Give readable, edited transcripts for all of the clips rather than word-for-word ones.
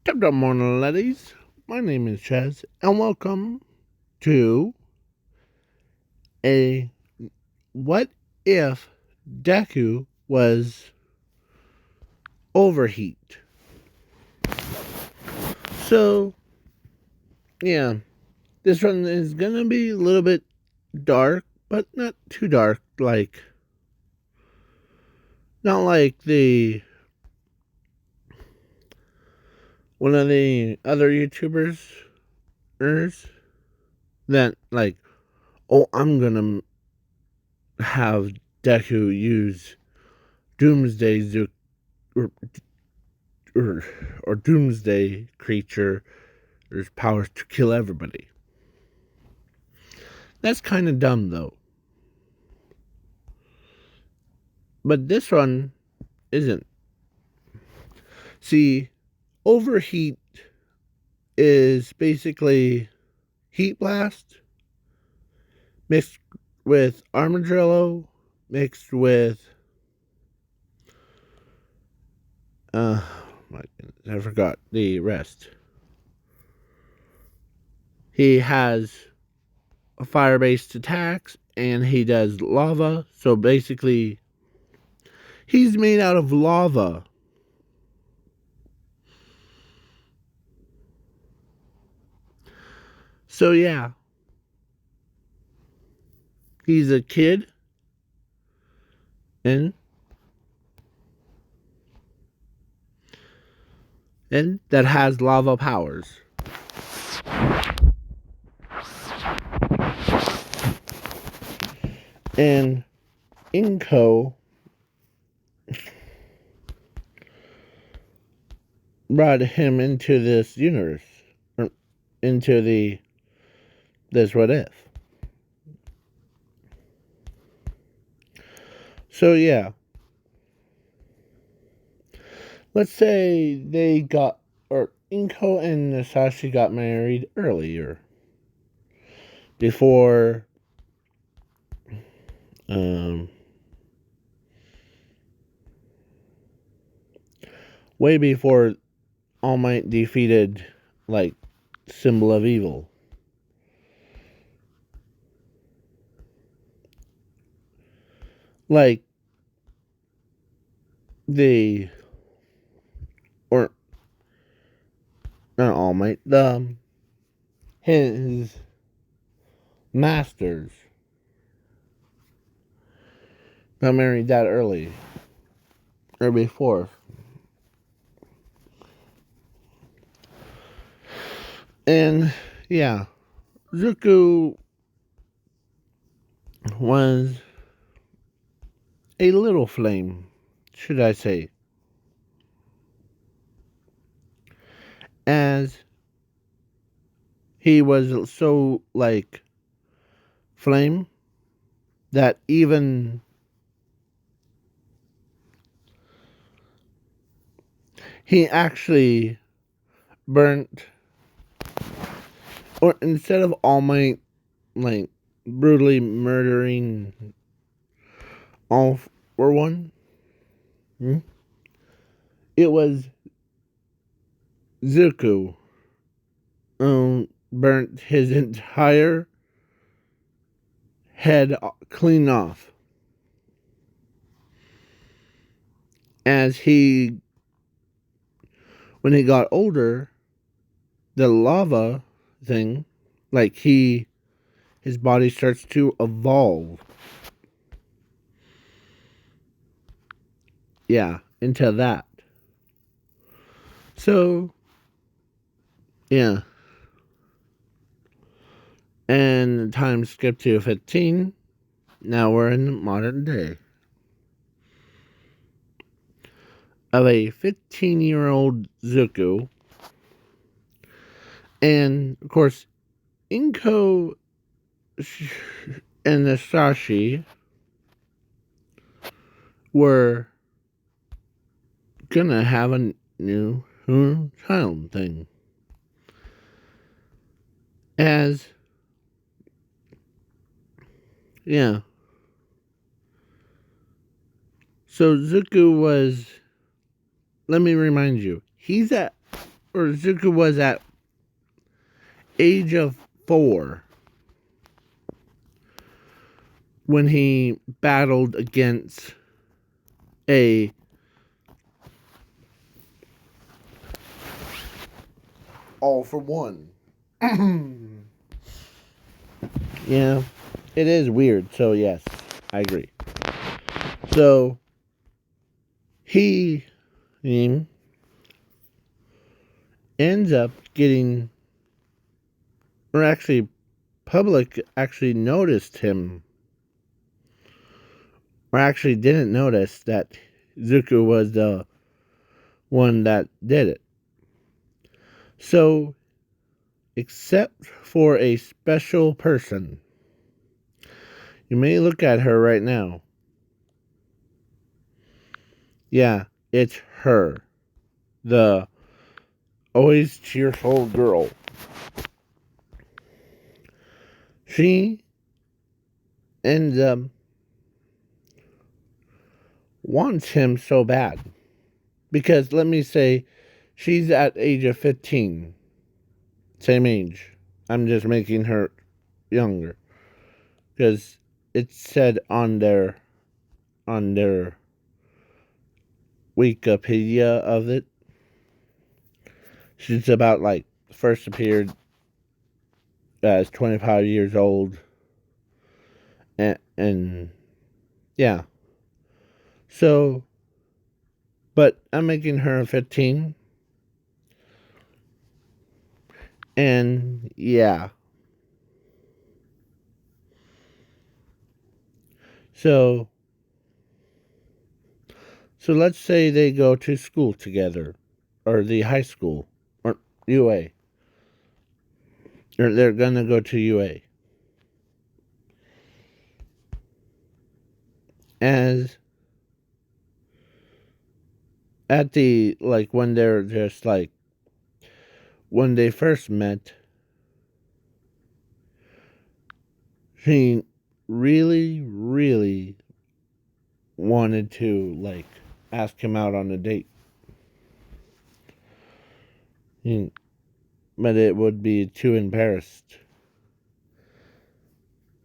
Good morning, ladies. My name is Chaz, and welcome to a What If Deku Was Overheat. So, yeah, this one is gonna be a little bit dark, but not too dark, not like the one of the other YouTubers that, oh, I'm gonna have Deku use Doomsday or or, or Doomsday creature. There's powers to kill everybody. That's kind of dumb, though. But this one isn't. See, Overheat is basically Heat Blast mixed with Armadillo, mixed with. My goodness, I forgot the rest. He has fire based attacks and he does lava. So basically, he's made out of lava. So yeah, he's a kid and that has lava powers. And Inko brought him into this universe, or into this what if. So yeah, let's say they got, or Inko and Nasashi got married earlier, before, um, way before All Might defeated, Symbol of Evil. Like, the, or, not All Might, his masters got married that early, or before. And, yeah, Zuko was a little flame, should I say, as he was so, flame that even he actually burnt, or instead of All Might, brutally murdering all for one, it was Zuko burnt his entire head clean off as when he got older, the lava thing, his body starts to evolve. Yeah, into that. So, yeah. And time skipped to 15. Now we're in modern day. Of a 15-year-old Zuko. And, of course, Inko and Nasashi were gonna have a new child thing. As, yeah. So Zuko was, let me remind you, he's at Zuko was at age of 4 when he battled against a all for one. Yeah, it is weird. So yes, I agree. So he ends up getting, or actually, public actually noticed him, or actually didn't notice that Zuko was the one that did it. So, except for a special person, you may look at her right now. Yeah, it's her. The always cheerful girl. She ends up wants him so bad. Because let me say, she's at age of 15. Same age. I'm just making her younger. Because it's said on their Wikipedia of it. She's about like first appeared as 25 years old. And yeah. So, but I'm making her 15. And yeah. So let's say they go to school together, or the high school, or UA. Or they're gonna go to UA. As at the, like, when they're just like, when they first met, she really, really wanted to, like, ask him out on a date. But it would be too embarrassed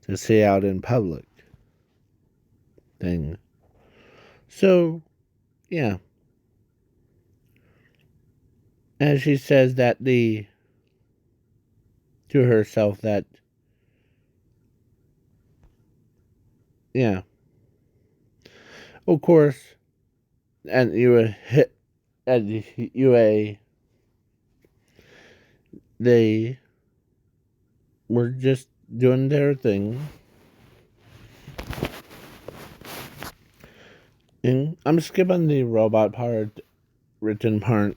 to say out in public thing. So, yeah. And she says that to herself that, yeah. Of course, and you were hit at the UA, they were just doing their thing. And I'm skipping the robot part, written part,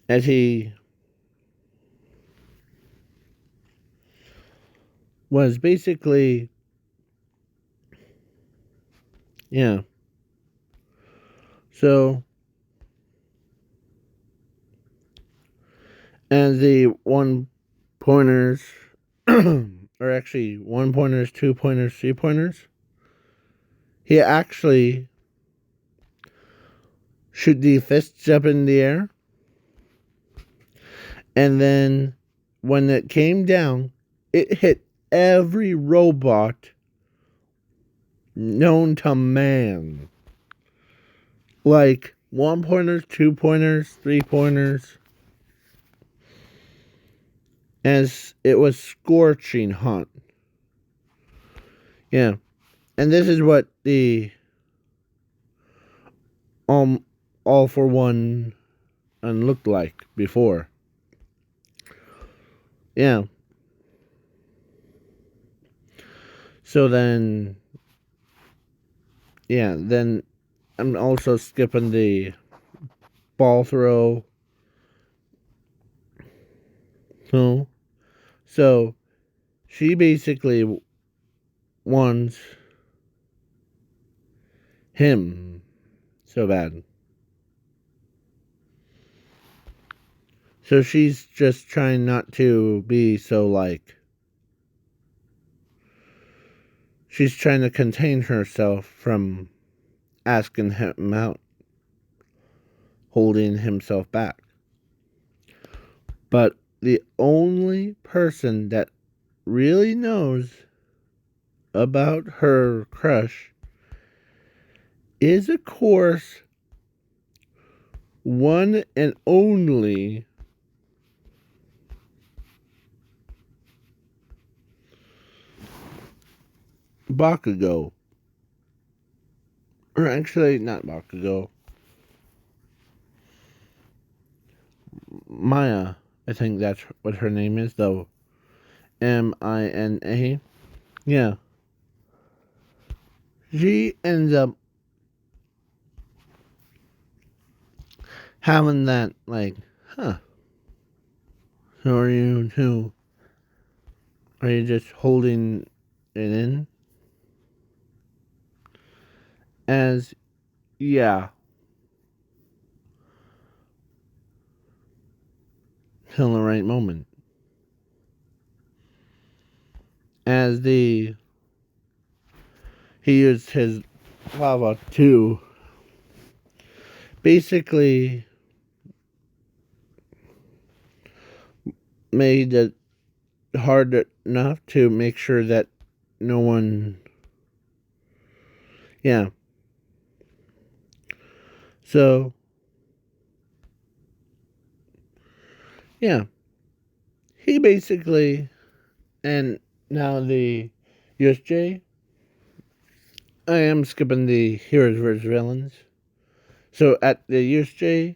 as he was basically, yeah. So, and the one pointers, or actually 1 pointers, 2 pointers, 3 pointers, he actually shoot the fists up in the air, and then when it came down, it hit every robot known to man. Like 1 pointers, 2 pointers, 3 pointers. As it was scorching hot. Yeah. And this is what the all for one looked like before. Yeah. So then, yeah, then I'm also skipping the ball throw. So she basically wants him so bad. So she's just trying not to be so, like, she's trying to contain herself from asking him out, holding himself back. But the only person that really knows about her crush is, of course, one and only Bakugo. Or actually, not Bakugo. Maya. I think that's what her name is, though. Mina. Yeah. She ends up having that, like, huh. So are you too? Are you just holding it in? As, yeah. Till the right moment. As he used his lava to basically made it hard enough to make sure that no one, yeah. So, yeah. He basically, and now the USJ, I am skipping the heroes versus villains. So at the USJ,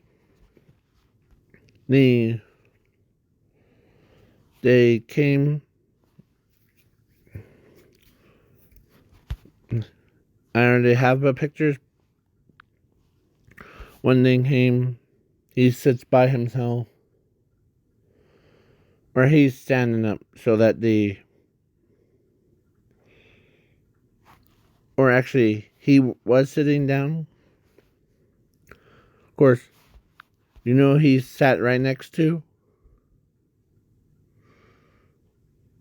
the they came. I already have the pictures. When they came, he sits by himself, or he's standing up so that or actually, he was sitting down. Of course, you know he sat right next to?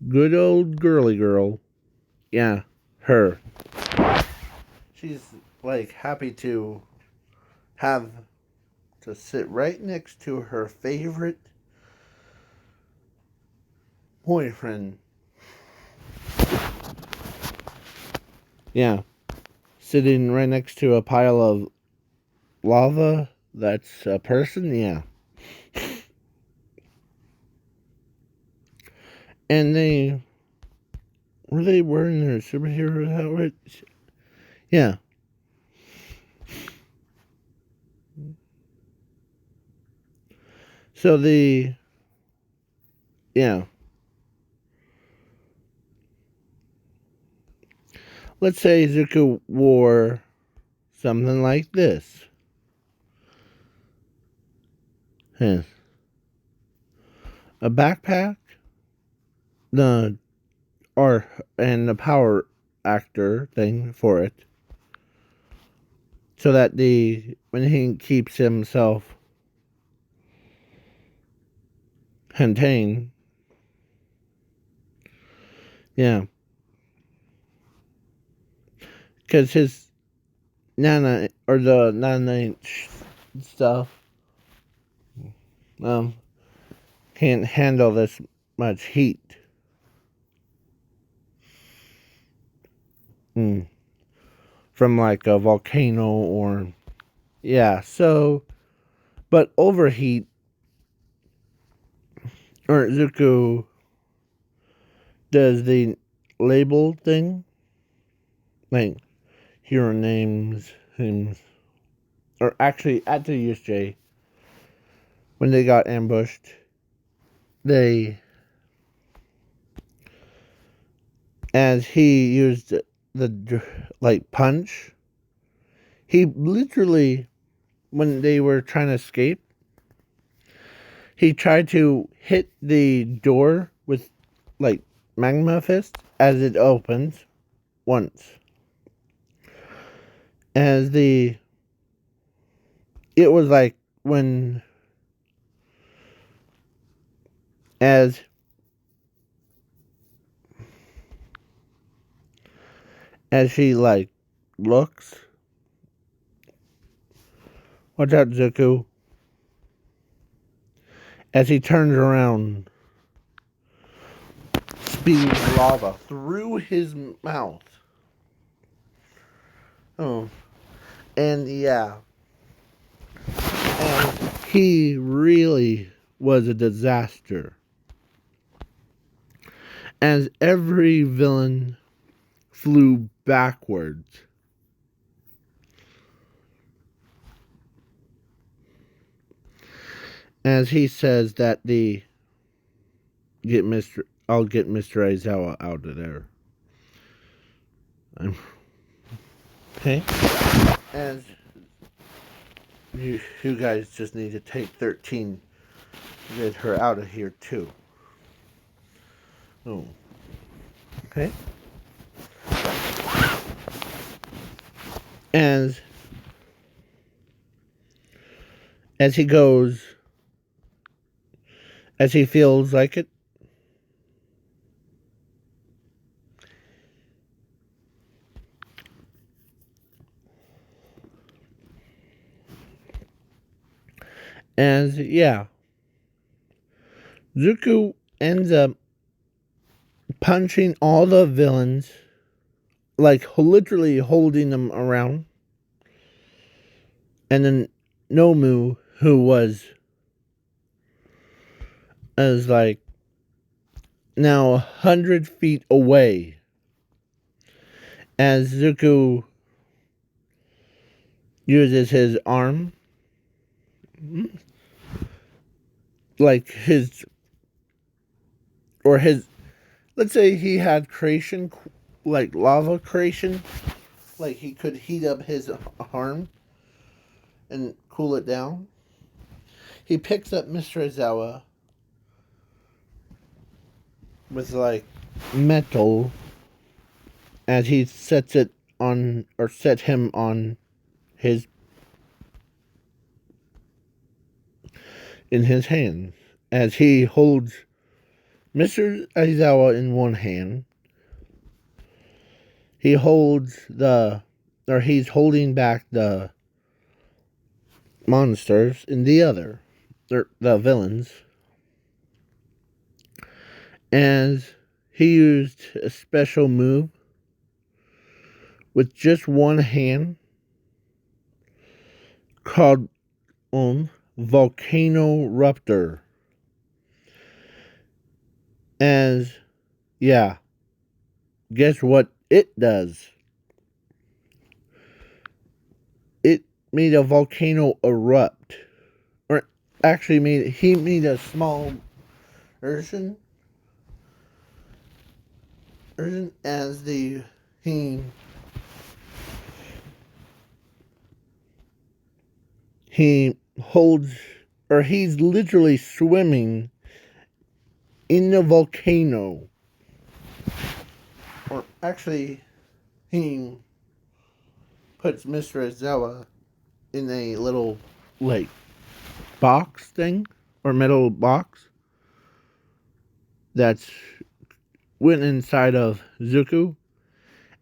Good old girly girl. Yeah, her. She's like happy to have to sit right next to her favorite boyfriend. Yeah, sitting right next to a pile of lava that's a person. Yeah. And they were they wearing their superhero outfits? Yeah. So yeah. Let's say Zuko wore something like this. Huh. A backpack, the or and the power actor thing for it, so that the when he keeps himself contained, yeah, because his nana or the nana stuff um can't handle this much heat. Mm. From like a volcano or yeah. So, but overheat or Zuko does the label thing, like hero names, hymns, or actually at the USJ when they got ambushed, they as he used the like punch, he literally when they were trying to escape, he tried to hit the door with like magma fist as it opens once. As it was like when as she like looks, watch out Zuko, as he turns around, spewing lava through his mouth. Oh, and yeah, and he really was a disaster, as every villain flew backwards. As he says that I'll get Mr. Aizawa out of there. Okay? And you guys just need to take 13 to get her out of here too. Oh. Okay? And as he goes, as he feels like it, and yeah, Zuko ends up punching all the villains, like literally holding them around. And then Nomu, who was like now 100 feet away, as Zuko uses his arm, like his, let's say he had creation, like lava creation, like he could heat up his arm and cool it down. He picks up Mr. Aizawa with like metal as he sets it on, or set him on his, in his hand, as he holds Mr. Aizawa in one hand. He holds he's holding back the monsters in the other, the villains. And he used a special move with just one hand called Volcano Ruptor. As, yeah, guess what it does? It made a volcano erupt. Or actually he made a small version as he holds, or he's literally swimming in the volcano. Or actually, he puts Mr. Aizawa in a little, like, box thing, or metal box, that's went inside of Zuko,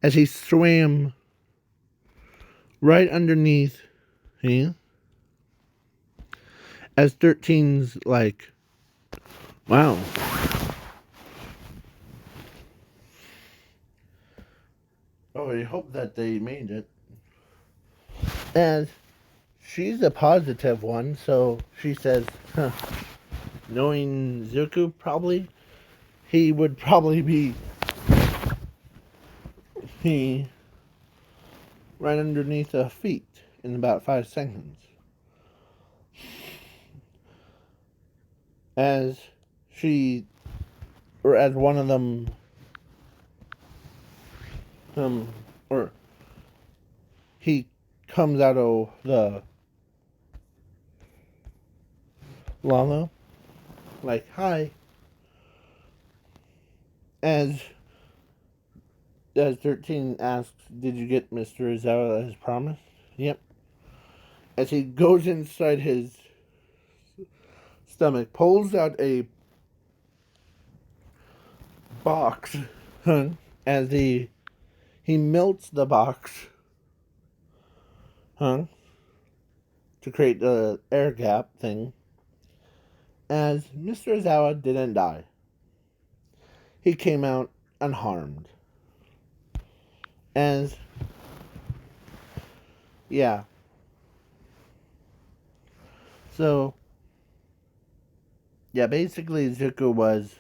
as he swam right underneath him, as 13's like, wow. Oh, I hope that they made it. And she's a positive one, so she says, knowing Zuko, probably, he would probably be right underneath her feet in about 5 seconds. As as one of them, or he comes out of the lava, like, hi. As 13 asks, did you get Mr. Aizawa as promised? Yep. As he goes inside his stomach, pulls out a box, as he melts the box, to create the air gap thing. as Mr. Ozawa didn't die. He came out unharmed. As, yeah. So, yeah, basically Zuko was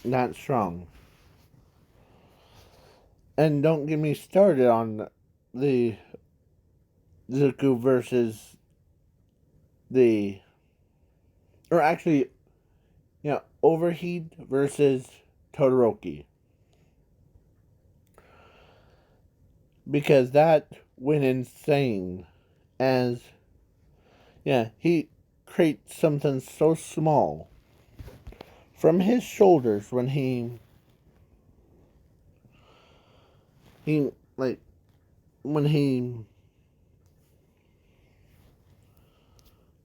not strong. And don't get me started on the Zuko versus the, or actually, Overheat versus Todoroki. Because that went insane. As, he creates something so small from his shoulders when he like when he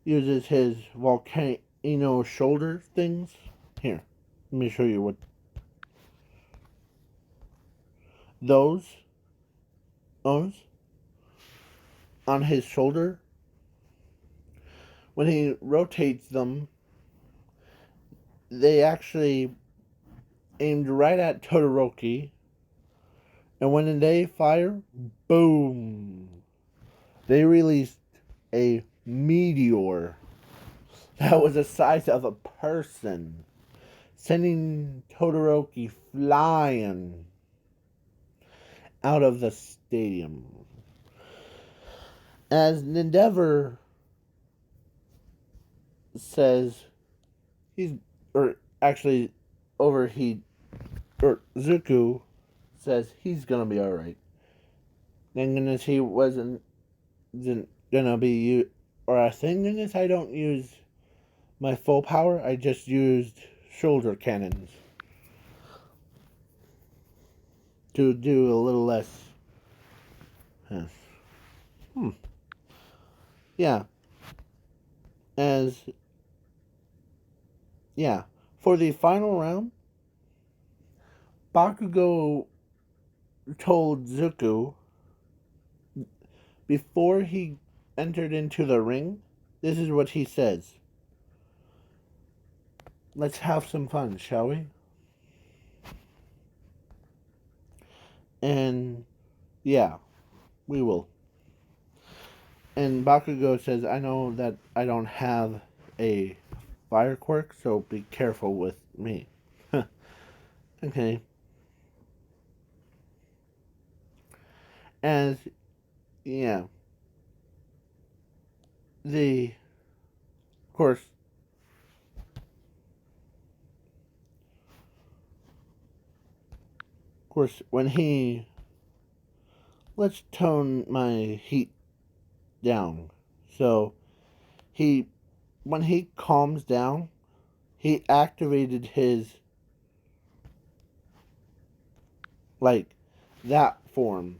uses his volcano shoulder things. Here, let me show you what those on his shoulder. When he rotates them, they actually aimed right at Todoroki, and when they fire, boom! They released a meteor that was the size of a person, sending Todoroki flying out of the stadium. As Endeavor says, or actually, Overheat, or Zuko says he's gonna be alright. Thank goodness he wasn't gonna be or thank goodness I don't use my full power. I just used shoulder cannons to do a little less. Yeah. As for the final round, Bakugo told Zuko before he entered into the ring. This is what he says. Let's have some fun, shall we? And yeah, we will. And Bakugo says, I know that I don't have a fire quirk, so be careful with me. Okay. As, yeah. Of course, when let's tone my heat down. So, when he calms down, he activated his, that form.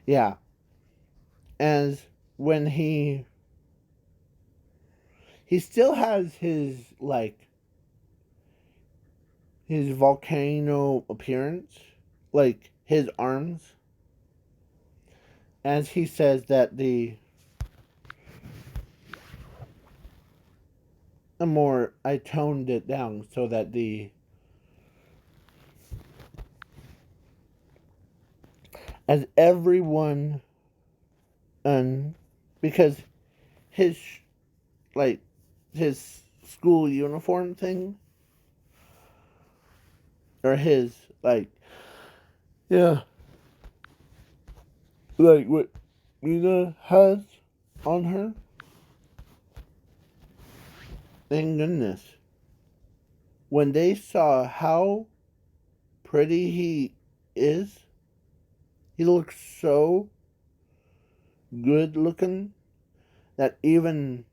Yeah. As when he still has his, his volcano appearance, his arms, as he says that I toned it down so that as everyone, because his, like, his school uniform thing, or his, yeah, what Mina has on her, thank goodness. When they saw how pretty he is, he looks so good looking that even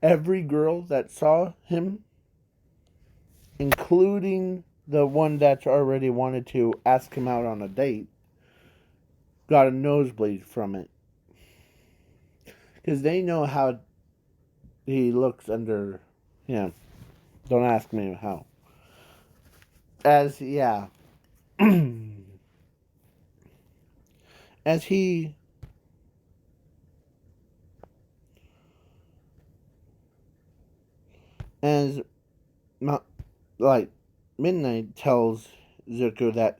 every girl that saw him, including the one that's already wanted to ask him out on a date, got a nosebleed from it. Because they know how he looks under, don't ask me how. As, as he As like Midnight tells Zuko that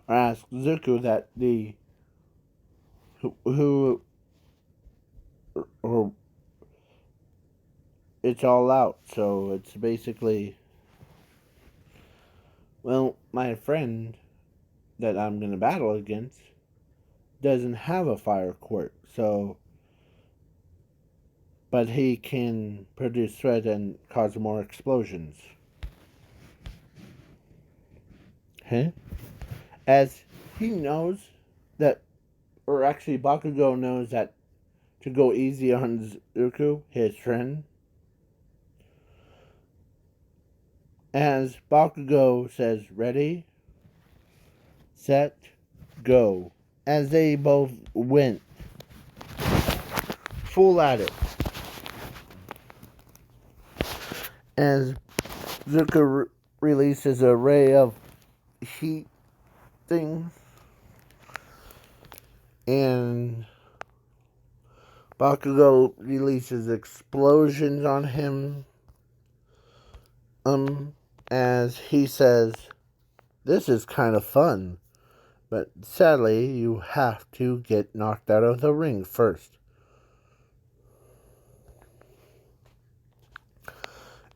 or asks Zuko that who or it's all out. So it's basically, well, my friend that I'm gonna battle against doesn't have a fire quirk, so but he can produce threat and cause more explosions. Huh? As he knows that, or actually Bakugo knows that to go easy on Zuko, his friend, as Bakugo says, ready, set, go. As they both went full at it. As Zuko releases a ray of heat things, and Bakugo releases explosions on him. As he says, this is kind of fun, but sadly you have to get knocked out of the ring first.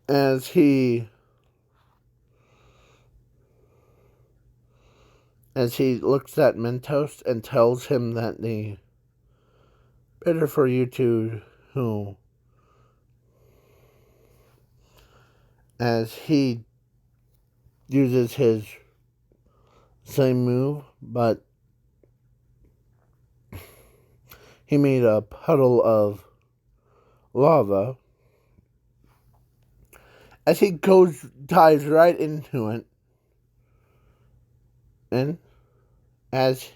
As he looks at Mentos and tells him that the better for you two who, as he uses his same move, but he made a puddle of lava. As he dives right into it, and as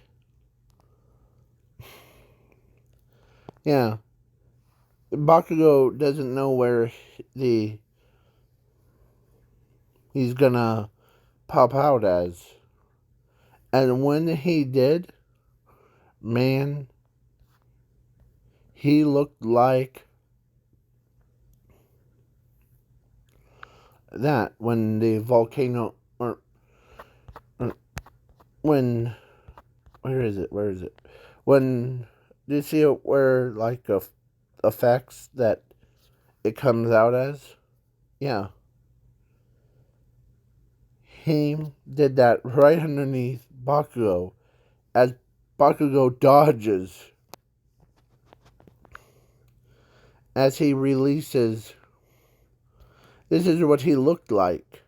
Bakugo doesn't know where he's gonna pop out as. And when he did, man, he looked like that when the volcano, or when, where is it? When, do you see it where, like, effects that it comes out as? Yeah. He did that right underneath Bakugo, as Bakugo dodges, as he releases. This is what he looked like,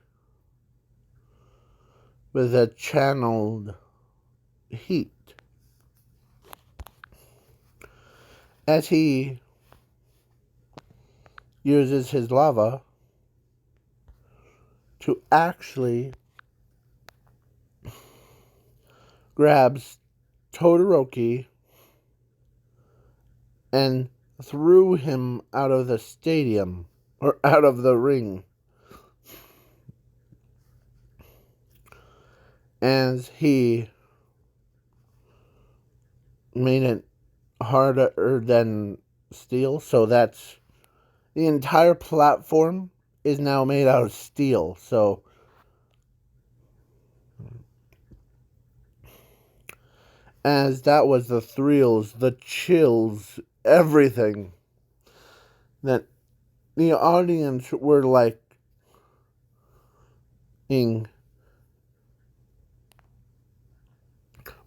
with a channeled heat. As he uses his lava to actually grabs Todoroki and threw him out of the stadium, or out of the ring. As he made it harder than steel, so that's the entire platform is now made out of steel. So as that was the thrills, the chills, everything that the audience were like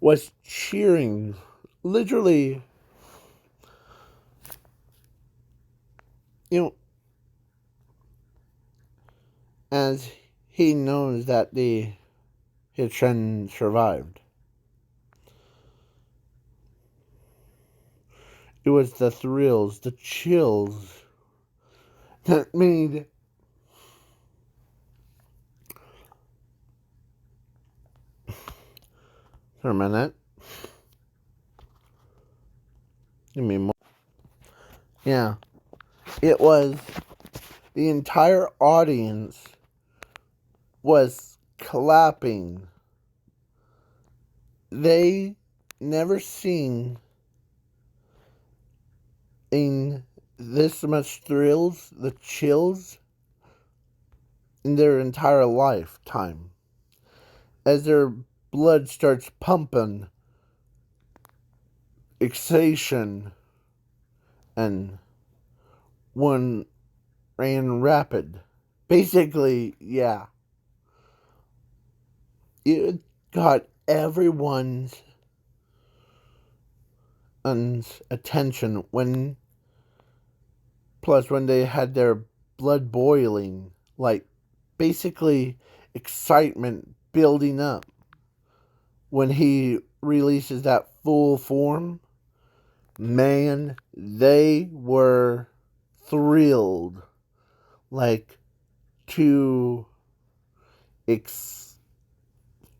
was cheering, literally, as he knows that his friend survived. It was the thrills, the chills that made for a minute. Give me more. Yeah. It was the entire audience was clapping. They never seen this much thrills, the chills in their entire lifetime. As their blood starts pumping, excitation and one ran rapid. Basically, yeah. It got everyone's attention when they had their blood boiling, like basically excitement building up when he releases that full form. Man, they were thrilled, like to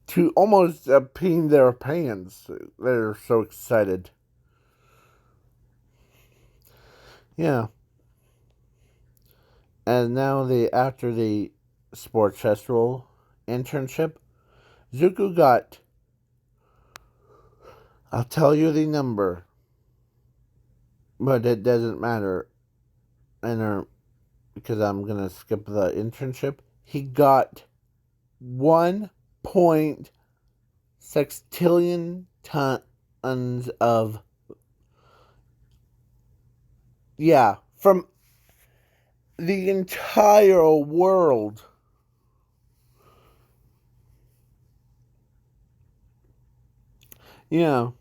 to almost pee their pants. They're so excited. Yeah. And now after the sports festival internship, Zuko got, I'll tell you the number, but it doesn't matter. And because I'm gonna skip the internship, he got 1.6 tons of, yeah, from the entire world. Yeah.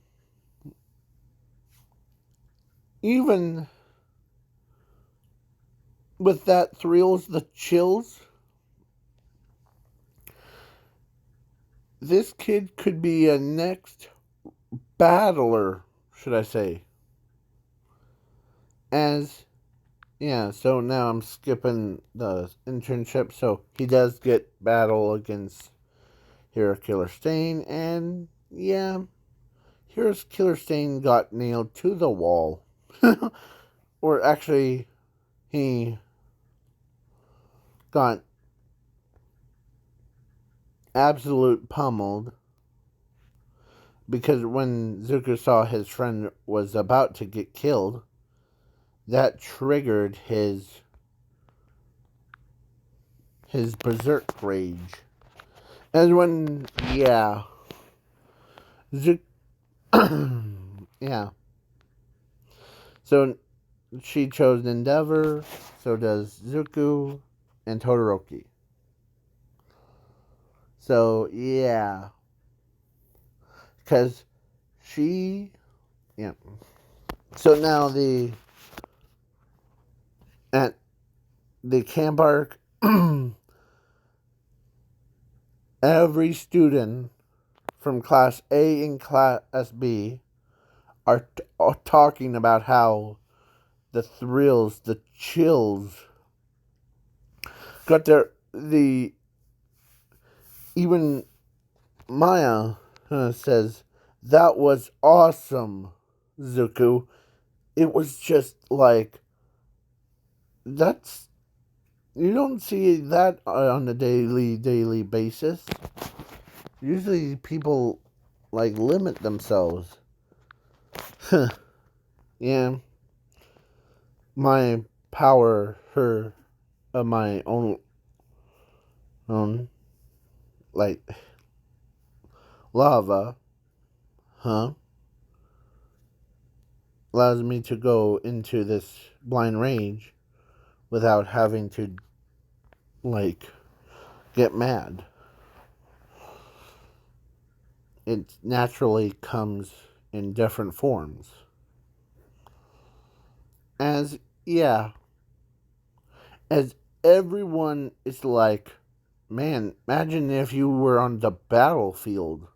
Even with that thrills the chills, this kid could be a next battler, should I say. As, yeah, so now I'm skipping the internship. So he does get battle against Hero Killer Stain, and yeah, Hero's Killer Stain got nailed to the wall. Or actually, he got absolute pummeled because when Zuko saw his friend was about to get killed, that triggered his berserk rage. And when, yeah, yeah. So she chose Endeavor, so does Zuko and Todoroki. So, yeah. Because yeah. So now at the Camp Arc, every student from Class A and Class B are talking about how the thrills, the chills, got even Maya says, that was awesome, Zuko. It was just like, you don't see that on a daily basis. Usually people, like, limit themselves. Yeah. My power, my own, like, lava, allows me to go into this blind rage without having to, like, get mad. It naturally comes in different forms. As, yeah, as everyone is like, man, imagine if you were on the battlefield.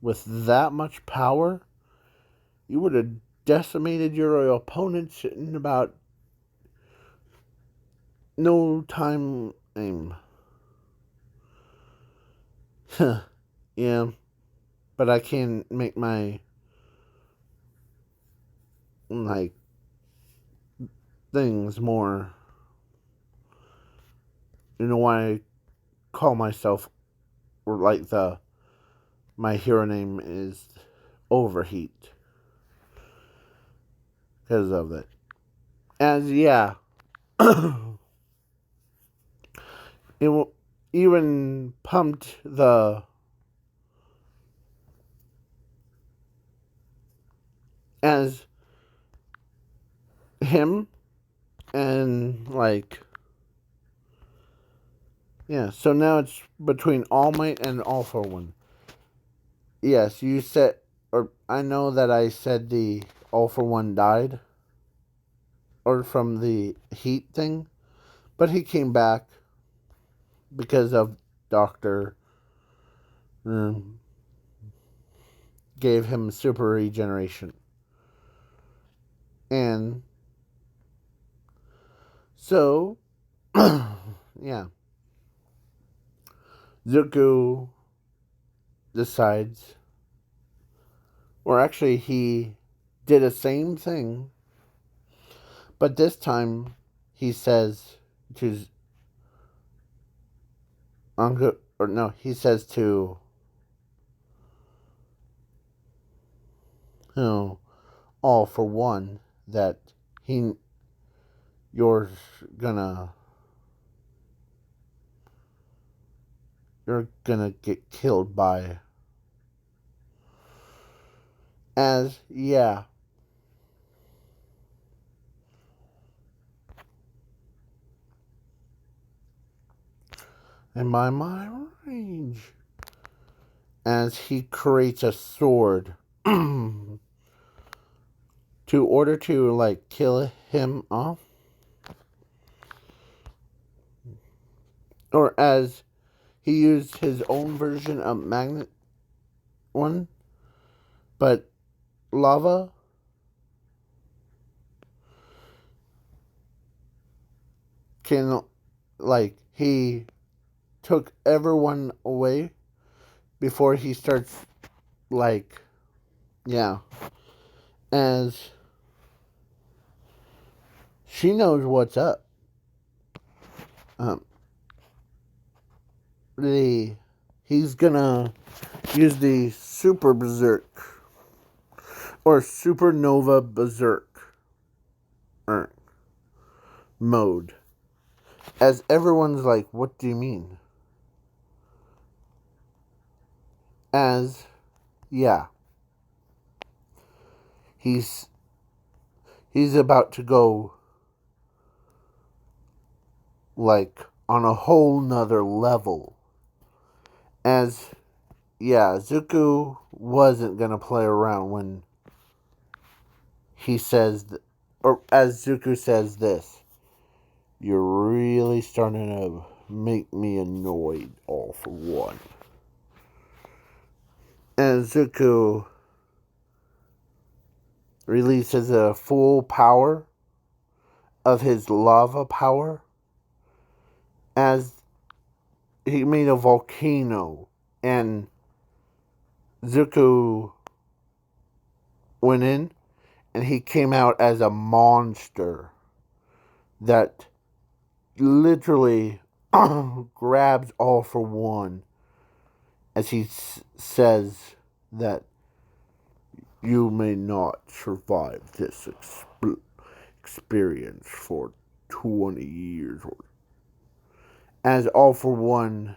With that much power, you would have decimated your opponents in about no time aim. Yeah, but I can make my, like, things more. You know why I call myself, or like my hero name is Overheat. because of it. As yeah, it even pumped the as him and like yeah. So now it's between All Might and All for One. Yes, you said, or I know that I said the All for One died, or from the heat thing, but he came back because of Doctor gave him super regeneration. And so, yeah, Zuko decides, or actually, he did the same thing, but this time he says to Uncle, or no, he says to, you know, All for One that he, you're gonna, you're gonna get killed by, as, yeah, and by my rage, as he creates a sword to order to like kill him off, or as he used his own version of magnet one, but lava can, like, he took everyone away before he starts, like, yeah, as she knows what's up. Um, he's gonna use the super berserk or supernova berserk mode, as everyone's like, what do you mean? As yeah, he's about to go like on a whole nother level. As yeah, Zuko wasn't gonna play around when he says, or as Zuko says this, you're really starting to make me annoyed, All for One. And Zuko releases a full power of his lava power, as he made a volcano, and Zuko went in and he came out as a monster that literally grabs All for One, as he says that you may not survive this experience for 20 years. As All for One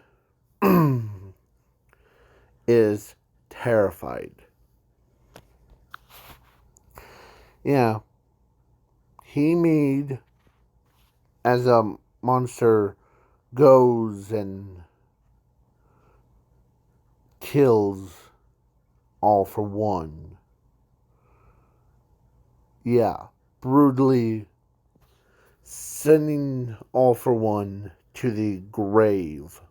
is terrified. Yeah, he made, as a monster goes and kills All for One. Yeah, brutally sending All for One to the grave,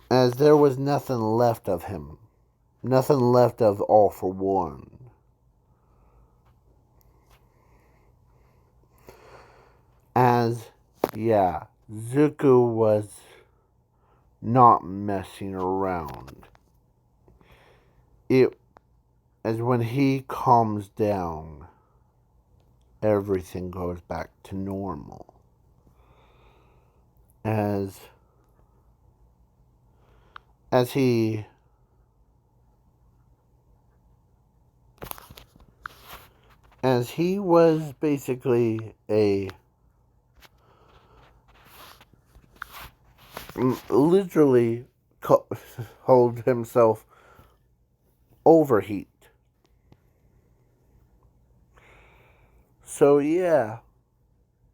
as there was nothing left of him, nothing left of All for One. As, yeah, Zuko was not messing around. It, as when he calms down, everything goes back to normal. As he as he was basically a literally called himself Overheat. So yeah,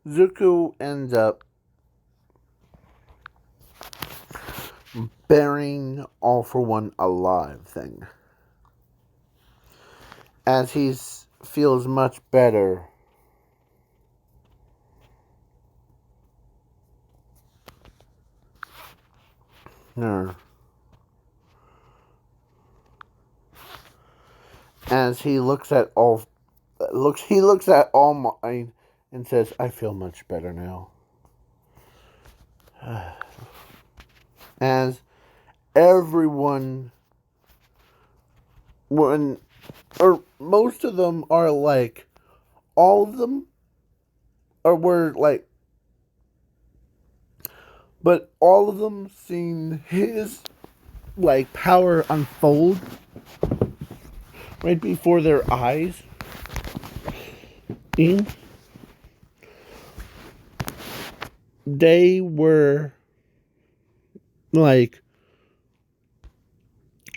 Zuko ends up burying All for One alive thing, as he feels much better. As he looks at All Might and says, "I feel much better now." As everyone, or most of them are like, all of them were like, but all of them seen his like power unfold right before their eyes. And they were like,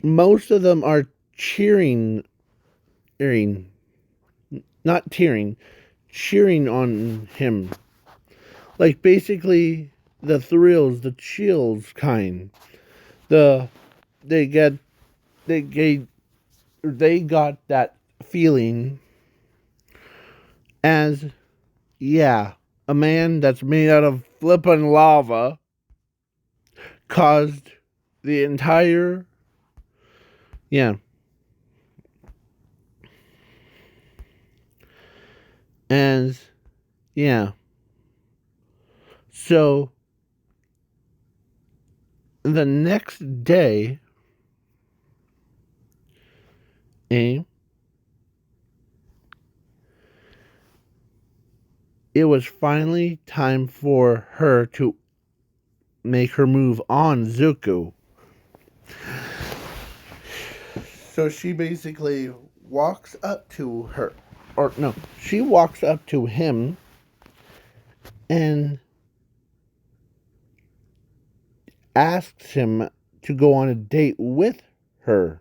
most of them are cheering, not tearing, cheering on him. Like basically the thrills, the chills kind. They got that feeling as, yeah, a man that's made out of flippin' lava caused the entire, yeah. As, yeah. So, the next day, it was finally time for her to make her move on Zuko. So she basically walks up to her, or no, she walks up to him and asks him to go on a date with her.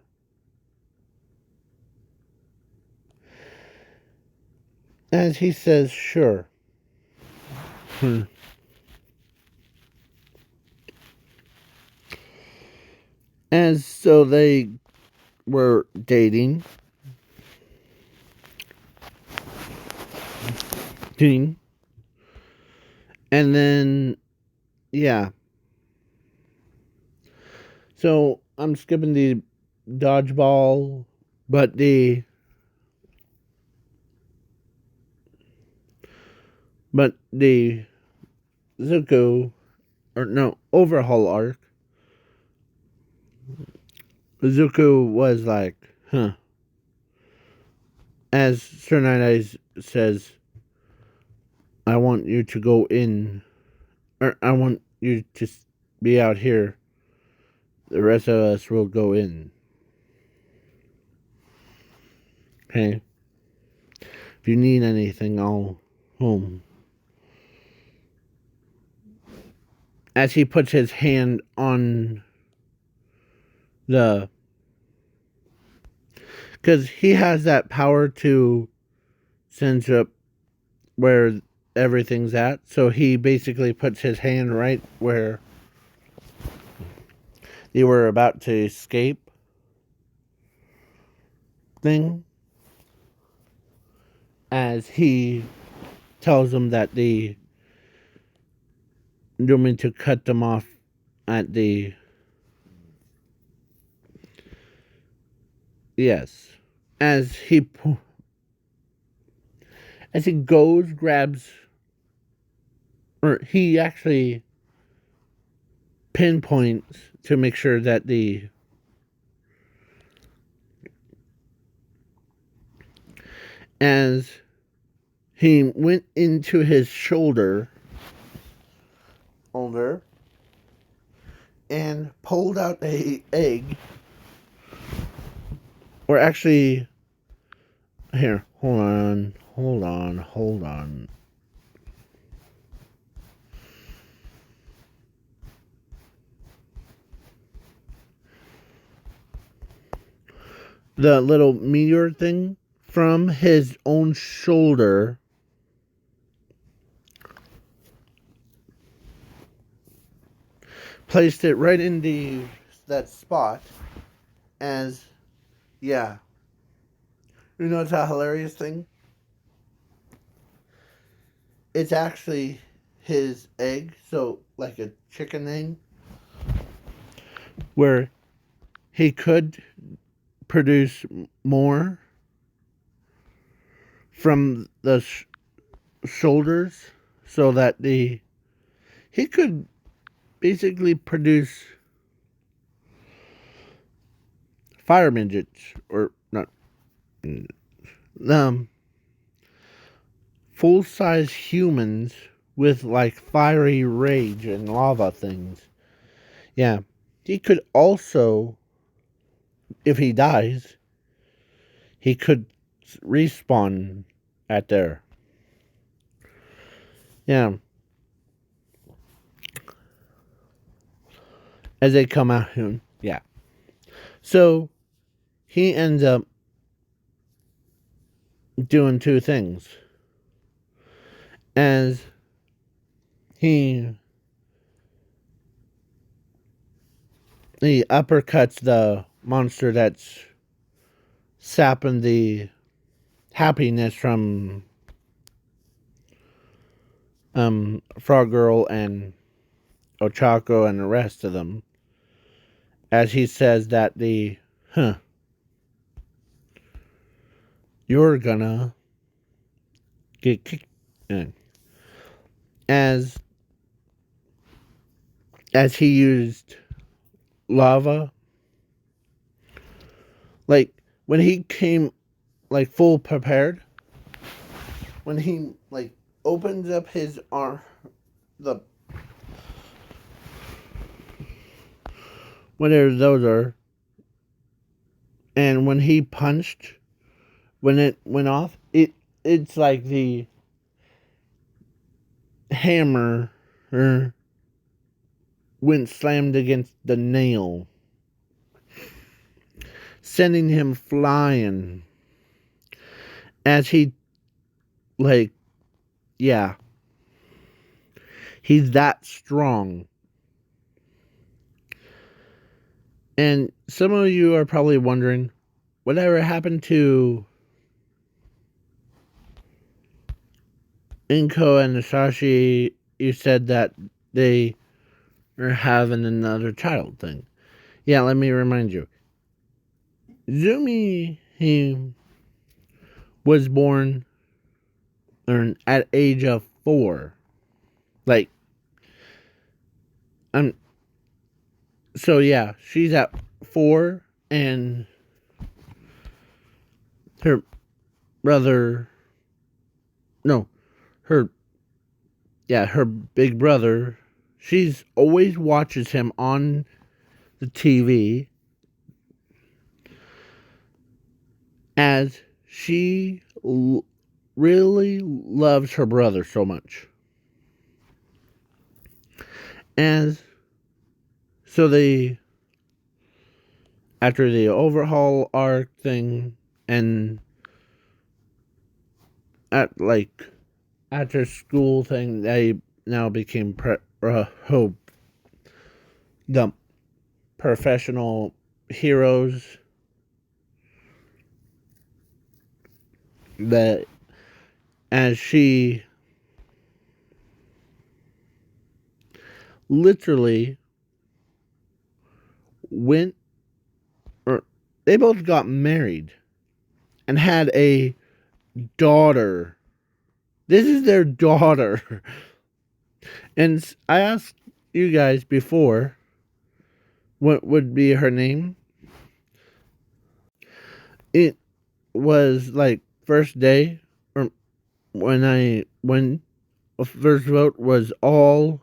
And he says, sure. And so they were dating. And then, yeah. So I'm skipping the dodgeball, but the Zuko, or no, overhaul arc, Zuko was like, huh. As Sir Night Eyes says, I want you to go in, or I want you to be out here. The rest of us will go in. Okay? If you need anything, I'll home. As he puts his hand on the, because he has that power to sense up where everything's at. So he basically puts his hand right where they were about to escape thing. As he tells them that they do mean to cut them off at the, yes. As he goes, grabs, or he actually pinpoints to make sure that as he went into his shoulder and pulled out a egg, or actually, here, hold hold on. The little meteor thing from his own shoulder placed it right in that spot as, yeah. You know, it's a hilarious thing. It's actually his egg, so like a chicken egg, where he could produce more from the shoulders, so that he could basically produce fire midgets, or not, um, full size humans with like fiery rage and lava things. Yeah, he could also, if he dies, he could respawn at there. Yeah, as they come out soon. Yeah. So he ends up doing two things. As he uppercuts the monster that's sapping the happiness from Frog Girl and Ochako and the rest of them, as he says that you're gonna get kicked in. As he used lava, like when he came like full prepared, when he like opens up his arm, the whatever those are, and when he punched, when it went off, it's like the hammer went slammed against the nail, sending him flying. As he, like, yeah, he's that strong. And some of you are probably wondering, whatever happened to Inko and Nasashi? You said that they are having another child thing. Yeah, let me remind you. Zumi, he was born at age of 4. Like, so yeah, she's at 4, and her brother, no, her, yeah, her big brother, she's always watches him on the TV, as she really loves her brother so much. As so after the overhaul arc thing, and at like after school thing, they now became the professional heroes that, as she literally went, or they both got married and had a daughter. This is their daughter. And I asked you guys before what would be her name. It was like first day, or when first vote was all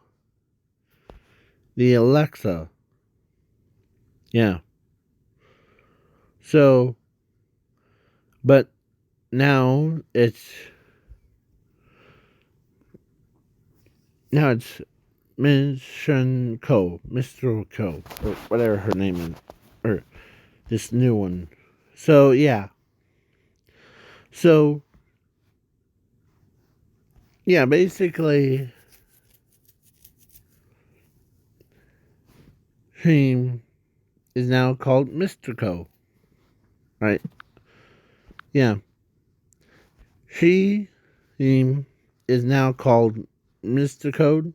the Alexa. Yeah. So, but now it's Now it's Mission Co. Mr. Co. Or whatever her name is. Or this new one. So, yeah. So, yeah, basically, he is now called Mr. Co. Right? Yeah. He is now called Mr. Code.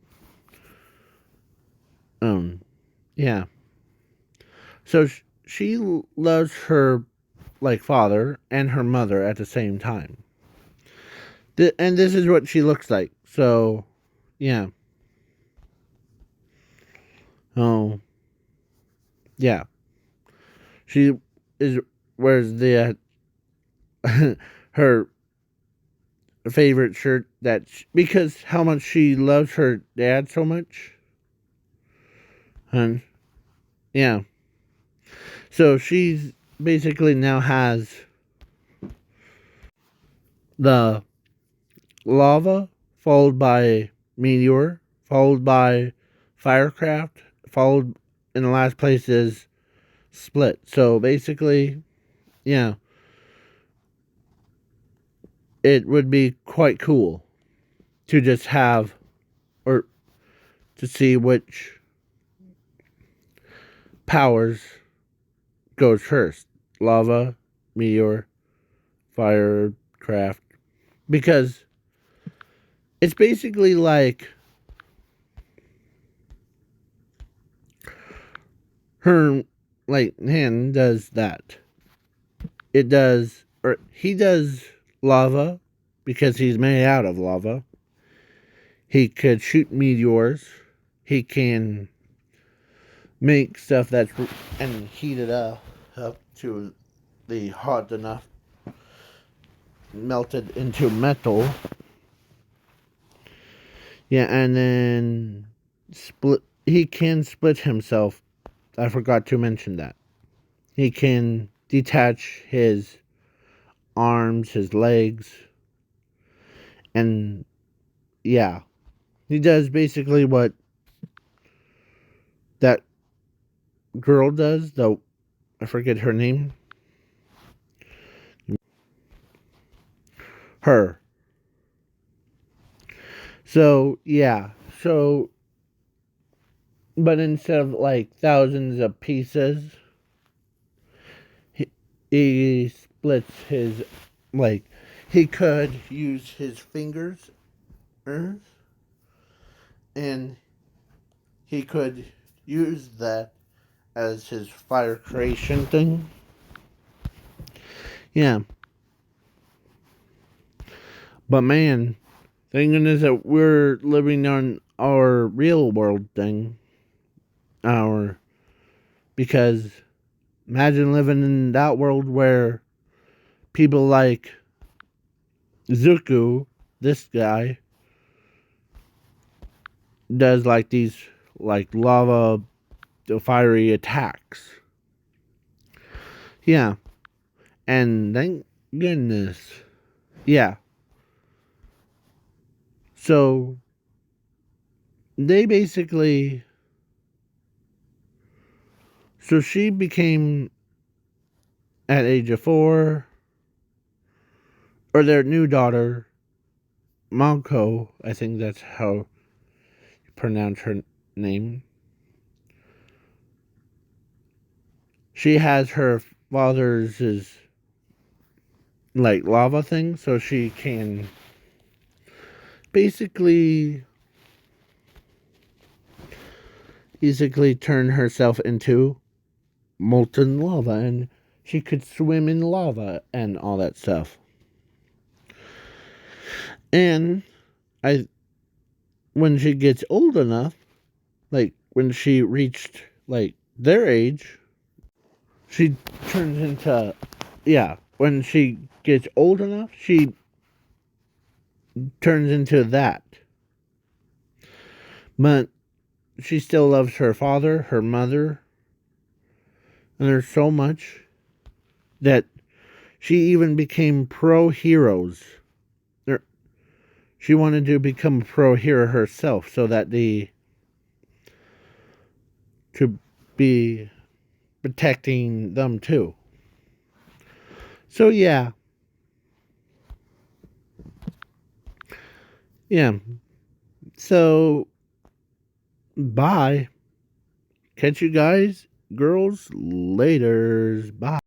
Yeah. So she loves her like father and her mother at the same time. And this is what she looks like. So, yeah. Oh, yeah. She is wears the her favorite shirt because how much she loves her dad so much. And yeah. So she's basically now has the lava, followed by meteor, followed by firecraft, followed in the last place is split. So basically, yeah, it would be quite cool to just have or to see which powers goes first. Lava, meteor, firecraft. Because it's basically like her like hand does that. It does or he does lava because he's made out of lava. He could shoot meteors. He can make stuff that's and heat it up to the hot enough, melted into metal. Yeah, and then split. He can split himself. I forgot to mention that. He can detach his arms, his legs, and yeah, he does basically what that girl does. Though I forget her name. Her. So yeah. So, but instead of like thousands of pieces, he splits his like he could use his fingers and he could use that as his fire creation thing. Yeah. But man, thinking is that we're living on our real world thing. Our because imagine living in that world where people like Zuko, this guy, does like these like lava fiery attacks. Yeah. And thank goodness. Yeah. So they basically so she became at age of 4 or their new daughter Mako, I think that's how you pronounce her name. She has her father's is like lava thing, so she can basically turn herself into molten lava and she could swim in lava and all that stuff. And I when she gets old enough, like when she reached like their age, she turns into yeah, when she gets old enough, she turns into that. But she still loves her father, her mother, and there's so much that she even became pro heroes. she wanted to become a pro hero herself so that to be protecting them too. So yeah. Yeah. So bye. Catch you guys, girls, laters. Bye.